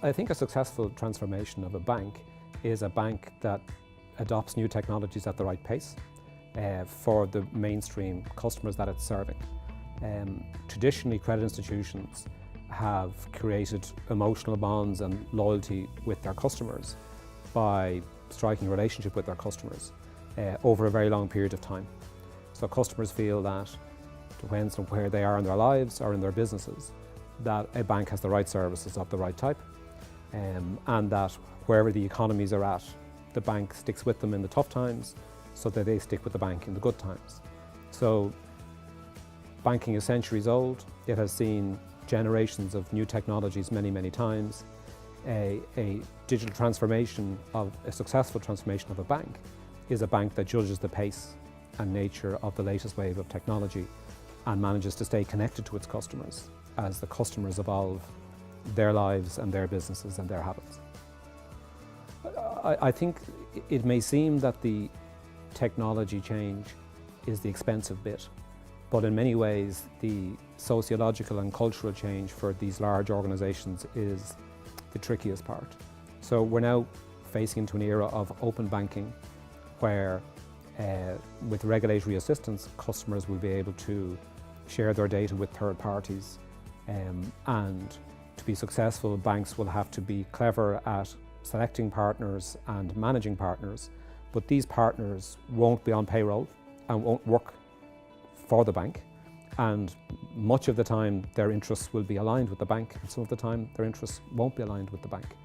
I think a successful transformation of a bank is a bank that adopts new technologies at the right pace for the mainstream customers that it's serving. Traditionally, credit institutions have created emotional bonds and loyalty with their customers by striking a relationship with their customers over a very long period of time. So customers feel that depends on where they are in their lives or in their businesses, that a bank has the right services of the right type, and that wherever the economies are at, the bank sticks with them in the tough times so that they stick with the bank in the good times. So banking is centuries old. It has seen generations of new technologies many, many times. A digital transformation of a successful transformation of a bank is a bank that judges the pace and nature of the latest wave of technology and manages to stay connected to its customers as the customers evolve their lives and their businesses and their habits. I think it may seem that the technology change is the expensive bit, but in many ways the sociological and cultural change for these large organizations is the trickiest part. So we're now facing into an era of open banking where with regulatory assistance, customers will be able to share their data with third parties, and to be successful, banks will have to be clever at selecting partners and managing partners, but these partners won't be on payroll and won't work for the bank, and much of the time their interests will be aligned with the bank, and some of the time their interests won't be aligned with the bank.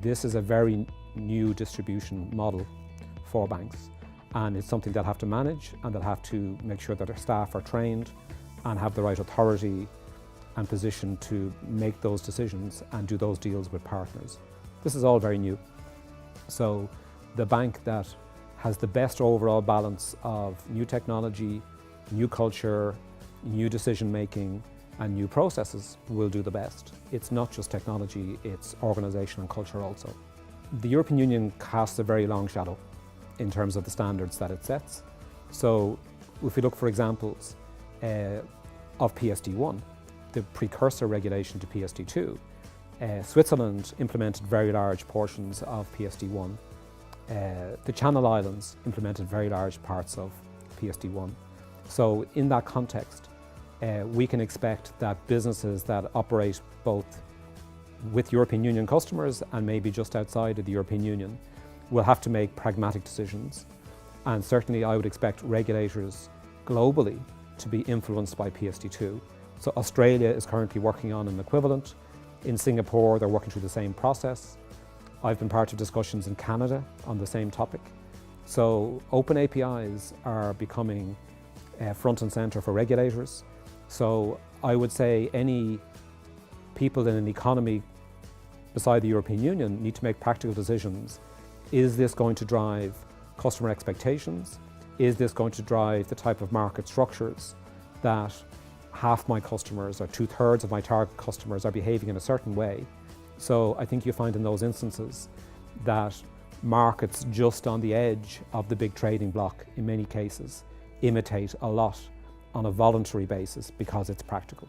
This is a very new distribution model for banks, and it's something they'll have to manage, and they'll have to make sure that their staff are trained and have the right authority and position to make those decisions and do those deals with partners. This is all very new. So the bank that has the best overall balance of new technology, new culture, new decision making and new processes will do the best. It's not just technology, it's organisation and culture also. The European Union casts a very long shadow in terms of the standards that it sets. So if we look for examples of PSD1, the precursor regulation to PSD2, Switzerland implemented very large portions of PSD1. The Channel Islands implemented very large parts of PSD1. So in that context, we can expect that businesses that operate both with European Union customers and maybe just outside of the European Union will have to make pragmatic decisions. And certainly I would expect regulators globally to be influenced by PSD2. So Australia is currently working on an equivalent. In Singapore, they're working through the same process. I've been part of discussions in Canada on the same topic. So open APIs are becoming front and center for regulators. So I would say any people in an economy beside the European Union need to make practical decisions. Is this going to drive customer expectations? Is this going to drive the type of market structures that half my customers or 2/3 of my target customers are behaving in a certain way? So I think you find in those instances that markets just on the edge of the big trading block in many cases imitate a lot on a voluntary basis because it's practical.